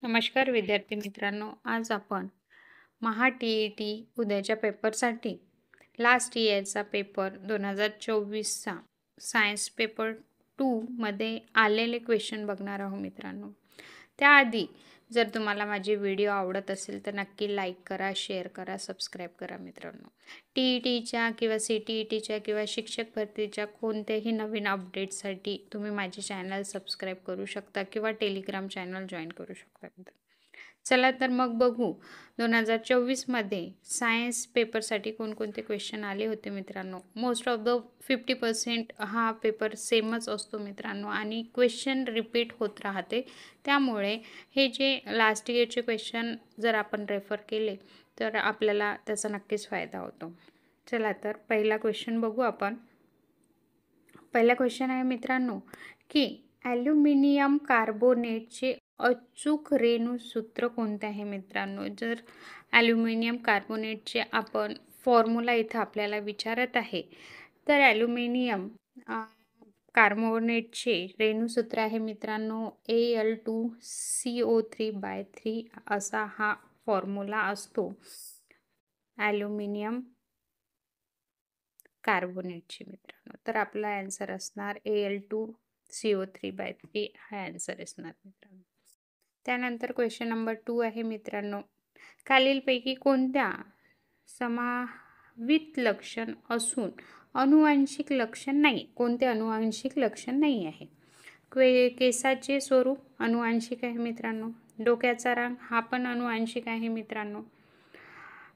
नमस्कार विद्यार्थी मित्रांनो, आज आपण टी उद्याच्या पेपरसाठी लास्ट इयरचा पेपर 2024चा सायन्स पेपर 2 मध्ये आलेले क्वेश्चन बघणार आहोत मित्रांनो. त्याआधी जर तुम्हाला माझे व्हिडिओ आवडत असेल तर नक्की लाईक करा, शेअर करा, सबस्क्राईब करा मित्रांनो. टीईटीच्या किंवा सीटीईटीच्या किंवा शिक्षक भरतीच्या कोणत्याही नवीन अपडेट्ससाठी तुम्ही माझे चॅनल सबस्क्राईब करू शकता किंवा टेलिग्राम चॅनल जॉईन करू शकता मित्रांनो. चला तर मग बघू 2024मध्ये सायन्स पेपरसाठी कोणकोणते क्वेश्चन आले होते मित्रांनो. मोस्ट ऑफ द 50% हा पेपर सेमच असतो मित्रांनो आणि क्वेश्चन रिपीट होत राहते. त्यामुळे हे जे लास्ट इयरचे क्वेश्चन जर आपण रेफर केले तर आपल्याला त्याचा नक्कीच फायदा होतो. चला तर पहिला क्वेश्चन बघू आपण. पहिला क्वेश्चन आहे मित्रांनो की ॲल्युमिनियम कार्बोनेटचे अचूक रेणूसूत्र कोणते आहे मित्रांनो. जर ॲल्युमिनियम कार्बोनेटचे आपण फॉर्म्युला इथं आपल्याला विचारत आहे तर ॲल्युमिनियम कार्बोनेटचे रेणूसूत्र आहे मित्रांनो Al2CO3/3 असा हा फॉर्म्युला असतो ॲल्युमिनियम कार्बोनेटचे मित्रांनो. तर आपला आन्सर असणार Al2CO3/3 हा आन्सर असणार मित्रांनो. त्यानंतर क्वेश्चन नंबर 2 आहे मित्रांनो. खालीलपैकी कोणत्या समावित लक्षण असून अनुवांशिक लक्षण नाही? कोणते अनुवांशिक लक्षण नाही आहे? केसाचे स्वरूप अनुवांशिक आहे मित्रांनो. डोक्याचा रंग हा पण अनुवांशिक आहे मित्रांनो.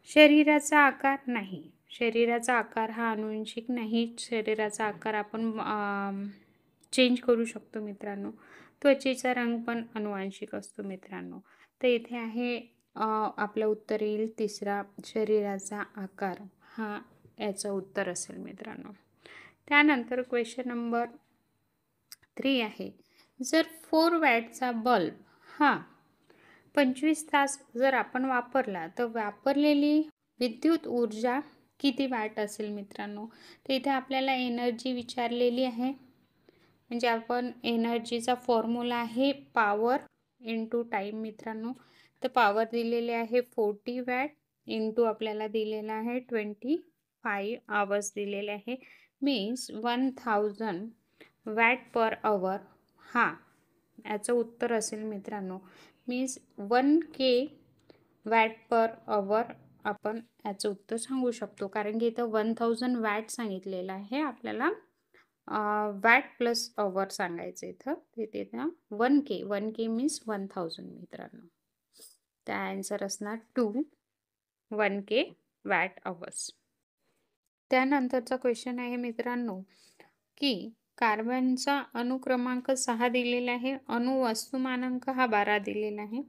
शरीराचा आकार नाही. शरीराचा आकार हा अनुवांशिक नाही. शरीराचा आकार आपण चेंज करू शकतो मित्रांनो. त्वचेचा रंग पण अनुवांशिक असतो मित्रांनो. तर इथे आहे आपलं उत्तर येईल तिसरा, शरीराचा आकार हा याचं उत्तर असेल मित्रांनो. त्यानंतर क्वेश्चन नंबर 3 आहे. जर 4 वॅटचा बल्ब हा 25 तास जर आपण वापरला तर वापरलेली विद्युत ऊर्जा किती वॅट असेल मित्रांनो. तर इथे आपल्याला एनर्जी विचारलेली आहे. म्हणजे आपण एनर्जीचा फॉर्म्युला आहे पॉवर इंटू टाईम मित्रांनो. तर पॉवर दिलेले आहे 40 वॅट इंटू आपल्याला दिलेला आहे 25 आवर्स दिलेले आहे. मीन्स 1000 वॅट पर आवर हा याचं उत्तर असेल मित्रांनो. Means 1K watt per hour आपण याचं उत्तर सांगू शकतो. कारण की इथं 1000 वॅट सांगितलेलं आहे आपल्याला. वॅट प्लस आवर सांगायचं इथं. तिथे 1K मीन्स 1000 मित्रांनो. त्या आन्सर असणार 1K वॅट आवर्स. त्यानंतरचा क्वेश्चन आहे मित्रांनो की कार्बनचा अणुक्रमांक 6 दिलेला आहे. वस्तुमानांक हा 12 दिलेला आहे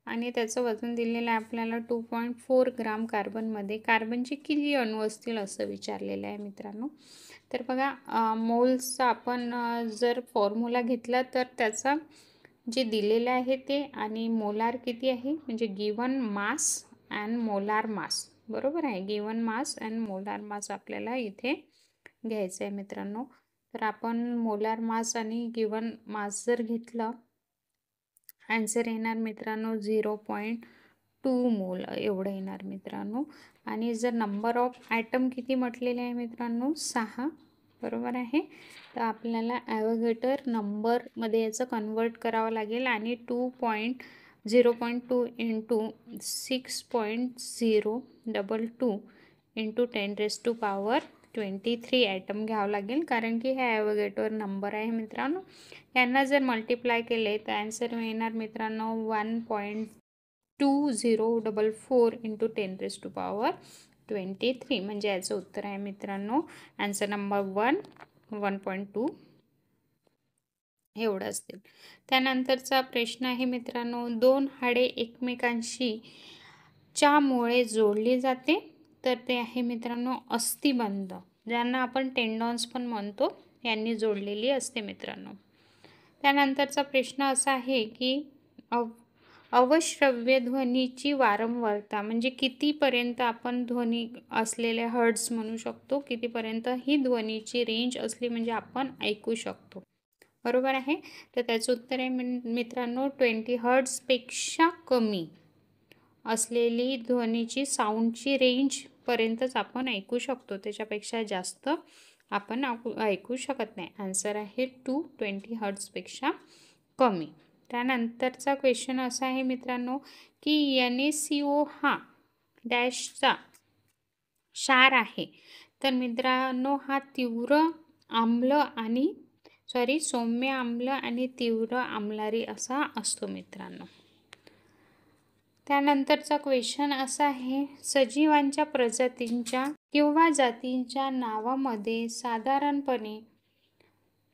आणि त्याचं वजन दिलेलं आहे आपल्याला 2.4 ग्राम. कार्बनमध्ये कार्बनचे किती अणू असतील असं विचारलेलं आहे मित्रांनो. तर बघा मोल्सचा आपण जर फॉर्म्युला घेतला तर त्याचा जे दिलेलं आहे ते आणि मोलार किती आहे म्हणजे given mass and molar mass. बरोबर आहे. Given mass and molar mass आपल्याला इथे घ्यायचं आहे मित्रांनो. तर आपण मोलार मास आणि गिवन मास जर घेतलं आन्सर येणार मित्रांनो 0.2 मोल एवढं येणार मित्रांनो. आणि जर नंबर ऑफ ॲटम किती म्हटलेले आहे मित्रांनो 6. बरोबर आहे. तर आपल्याला ॲव्होगॅड्रो नंबरमध्ये याचं कन्वर्ट करावं लागेल आणि 0.2 इंटू 6.022 इंटू 10⁻23 ॲटम घ्यावं लागेल. कारण की हे ॲव्होगॅड्रो नंबर आहे मित्रांनो. यांना जर मल्टिप्लाय केले तर आन्सर येणार मित्रांनो 1.2044 इंटू 10⁻23 म्हणजे याचं उत्तर आहे मित्रांनो आन्सर नंबर 1.2 एवढं असतील. त्यानंतरचा प्रश्न आहे मित्रांनो. 2 हाडे एकमेकांशी च्यामुळे जोडली जाते तर ते आहे मित्रांनो अस्थिबंध, ज्यांना आपण टेंडॉन्स पण म्हणतो, यांनी जोडलेली असते मित्रांनो. त्यानंतरचा प्रश्न असा आहे की अवश्रव्य ध्वनीची वारंवारता म्हणजे कितीपर्यंत आपण ध्वनी असलेले हर्ट्झ म्हणू शकतो, कितीपर्यंत ही ध्वनीची रेंज असली म्हणजे आपण ऐकू शकतो. बरोबर आहे. तर त्याचं उत्तर आहे मित्रांनो 20 हर्ट्झपेक्षा कमी असलेली ध्वनीची साऊंडची रेंजपर्यंतच आपण ऐकू शकतो. त्याच्यापेक्षा जास्त आपण ऐकू शकत नाही. आन्सर आहे 220 हर्ट्झपेक्षा कमी. त्यानंतरचा क्वेश्चन असा आहे मित्रांनो की NaCO हा डॅशचा क्षार आहे. तर मित्रांनो हा तीव्र आम्ल आणि सौम्य आम्ल आणि तीव्र आम्लारी असा असतो मित्रांनो. त्यानंतरचा क्वेश्चन असा आहे सजीवांच्या प्रजातींच्या किंवा जातींच्या नावामध्ये साधारणपणे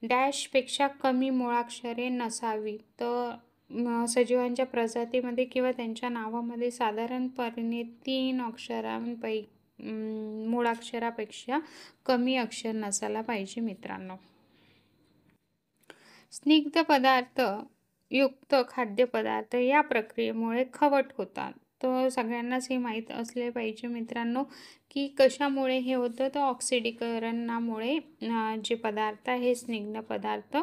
डॅशपेक्षा कमी मुळाक्षरे नसावी. तर सजीवांच्या प्रजातीमध्ये किंवा त्यांच्या नावामध्ये साधारणपणे 3 मुळाक्षरापेक्षा कमी अक्षर नसायला पाहिजे मित्रांनो. स्निग्ध पदार्थ युक्त खाद्यपदार्थ या प्रक्रियेमुळे खवट होतात. तर सगळ्यांनाच हे माहीत असले पाहिजे मित्रांनो की कशामुळे हे होतं. तर ऑक्सिडीकरणामुळे जे पदार्थ आहे स्निग्ध पदार्थ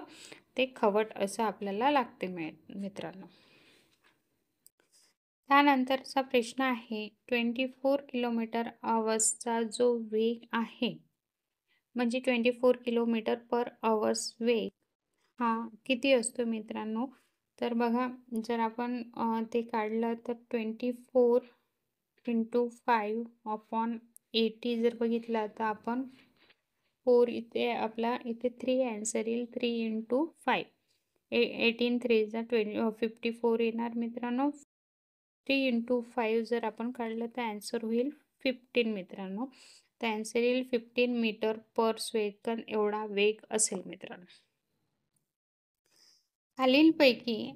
ते खवट असं आपल्याला लागते मित्रांनो. त्यानंतरचा प्रश्न आहे 24 किलोमीटर आवर्सचा जो वेग आहे म्हणजे 24 किलोमीटर पर आवर्स वेग हा किती असतो मित्रांनो. तर बघा जर आपण ते काढलं तर 24 × 5/80 जर बघितलं तर आपण 4 इथे आपला इथे 3 आन्सर येईल. 3 × 5 18 3 54 येणार मित्रांनो. 3 × 5 जर आपण काढलं तर आन्सर होईल 15 मित्रांनो. तर आन्सर येईल 15 मीटर पर सेकंद एवढा वेग असेल मित्रांनो. खालीलपैकी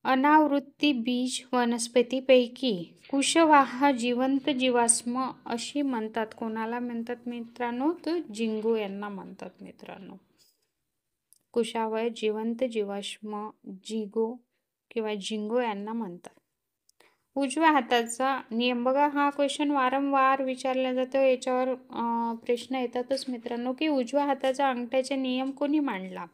अनावृत्ती बीज वनस्पतीपैकी कुशवाह जिवंत जीवाश्म अशी म्हणतात. कोणाला म्हणतात मित्रांनो. तर जिंगो यांना म्हणतात मित्रांनो. कुशावह जिवंत जीवाश्म जिंगो किंवा जिंगो यांना म्हणतात. उजव्या हाताचा नियम बघा हा क्वेश्चन वारंवार विचारला जातो. याच्यावर प्रश्न येतातच मित्रांनो की उजव्या हाताचा अंगठ्याचा नियम कोणी मांडला.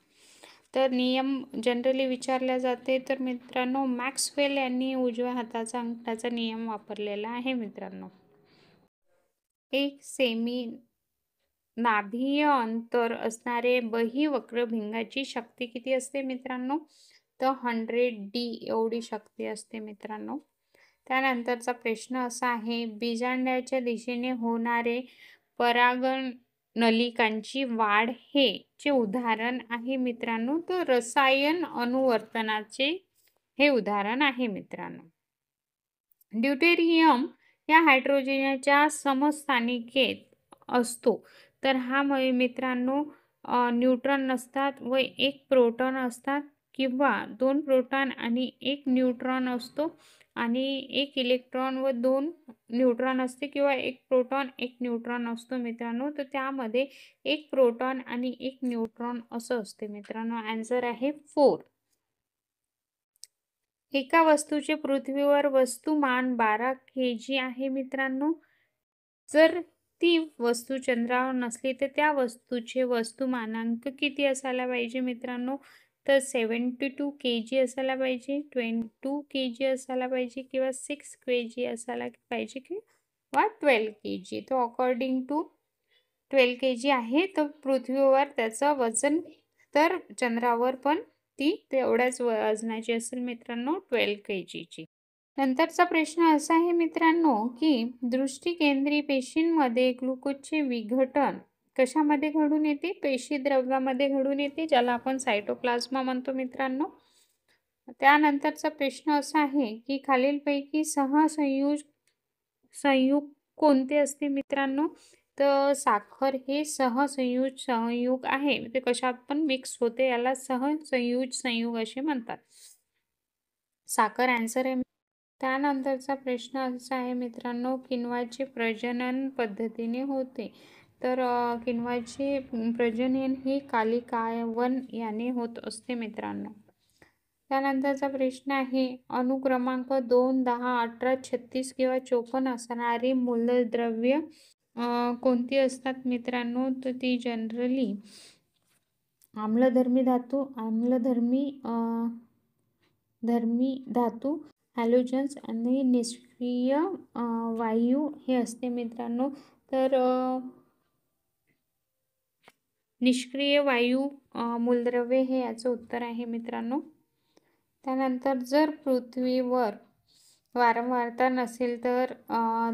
तर नियम जनरली विचारला जाते. तर मित्रांनो मॅक्सवेल यांनी उजव्या हाताचा अंगठाचा नियम वापरलेला आहे मित्रांनो. 1 सेमी नाभीय अंतर असणारे बहिवक्र भिंगाची शक्ती किती असते मित्रांनो. तर 100D एवढी शक्ती असते मित्रांनो. त्यानंतरचा प्रश्न असा आहे बीजांड्याच्या दिशेने होणारे परागण नलिकांची वाढ हे चे उदाहरण आहे मित्रांनो. तर रसायन अनुवर्तनाचे हे उदाहरण आहे मित्रांनो. ड्यूटेरियम या हायड्रोजनच्या समस्थानिकेत असतो. तर हा मित्रांनो न्यूट्रॉन नसतात व 1 प्रोटॉन असतात किंवा 2 प्रोटॉन आणि 1 न्यूट्रॉन असतो आणि 1 इलेक्ट्रॉन व 2 न्यूट्रॉन असते किंवा 1 प्रोटॉन 1 न्यूट्रॉन असतो मित्रांनो. तर त्यामध्ये 1 प्रोटॉन आणि 1 न्यूट्रॉन असं असते मित्रांनो. आन्सर आहे 4. एका वस्तूचे पृथ्वीवर वस्तुमान 12 kg आहे मित्रांनो. जर ती वस्तू चंद्रावर नसली तर त्या वस्तूचे वस्तुमानांक किती असायला पाहिजे मित्रांनो. तर 72 kg असायला पाहिजे, 22 kg असायला पाहिजे किंवा 6 kg असायला पाहिजे किंवा 12 kg. तो अकॉर्डिंग टू 12 kg आहे. तर पृथ्वीवर त्याचं वजन तर चंद्रावर पण ती तेवढ्याच वजनाची असेल मित्रांनो 12 kg ची. नंतरचा प्रश्न असा आहे मित्रांनो की दृष्टिकेंद्री पेशींमध्ये ग्लुकोजचे विघटन कशामध्ये घडून येते. पेशी द्रव्यामध्ये घडून येते ज्याला आपण सायटोप्लाझ्मा म्हणतो मित्रांनो. त्यानंतरचा प्रश्न असा आहे की खालीलपैकी संयुग कोणते असते मित्रांनो. तर साखर हे संयुग आहे. ते कशात पण मिक्स होते याला संयुग असे म्हणतात. साखर आन्सर आहे. त्यानंतरचा प्रश्न असा आहे मित्रांनो किण्वाचे प्रजनन पद्धतीने होते. तर किण्वाचे प्रजनन हे कालिकावन याने होत असते मित्रांनो. त्यानंतरचा प्रश्न आहे अनुक्रमांक 2, 10, 18, 36 किंवा 54 असणारी मूलद्रव्य कोणती असतात मित्रांनो. तर ती जनरली धर्मी धातू हॅलोजन्स आणि निष्क्रिय वायू हे असते मित्रांनो. तर निष्क्रिय वायू मूलद्रव्ये हे याचं उत्तर आहे मित्रांनो. त्यानंतर जर पृथ्वीवर वारंवारता नसेल तर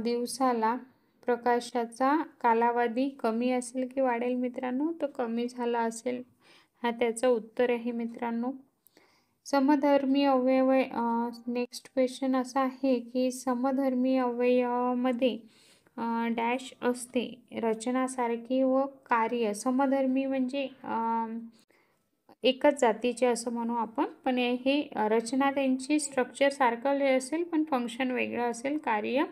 दिवसाला प्रकाशाचा कालावधी कमी असेल की वाढेल मित्रांनो? तर कमी झाला असेल, हा त्याचं उत्तर आहे मित्रांनो. समधर्मी अवयव, नेक्स्ट क्वेश्चन असा आहे की समधर्मी अवयवामध्ये डॅश असते, रचनासारखी व कार्य. समधर्मी म्हणजे एकच जातीचे असं म्हणू आपण, पण हे रचना त्यांची स्ट्रक्चर सारखं असेल पण फंक्शन वेगळं असेल, कार्य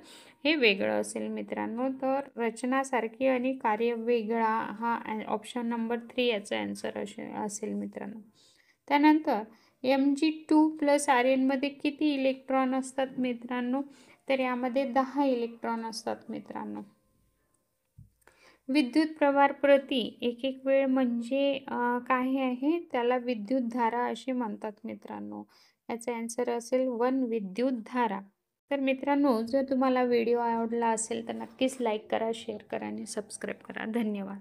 हे वेगळं असेल मित्रांनो. तर रचना सारखी आणि कार्य वेगळा, हा ऑप्शन नंबर 3 याचा आन्सर असेल मित्रांनो. त्यानंतर Mg2+ मध्ये किती इलेक्ट्रॉन असतात मित्रांनो? तर यामध्ये 10 इलेक्ट्रॉन असतात मित्रांनो. विद्युत प्रवाह प्रति एक वेळ म्हणजे काय आहे? त्याला विद्युतधारा असे म्हणतात मित्रांनो. याचा आन्सर असेल 1 विद्युतधारा. तर मित्रांनो, जर तुम्हाला व्हिडिओ आवडला असेल तर नक्कीच लाईक करा, शेअर करा आणि सबस्क्राईब करा. धन्यवाद.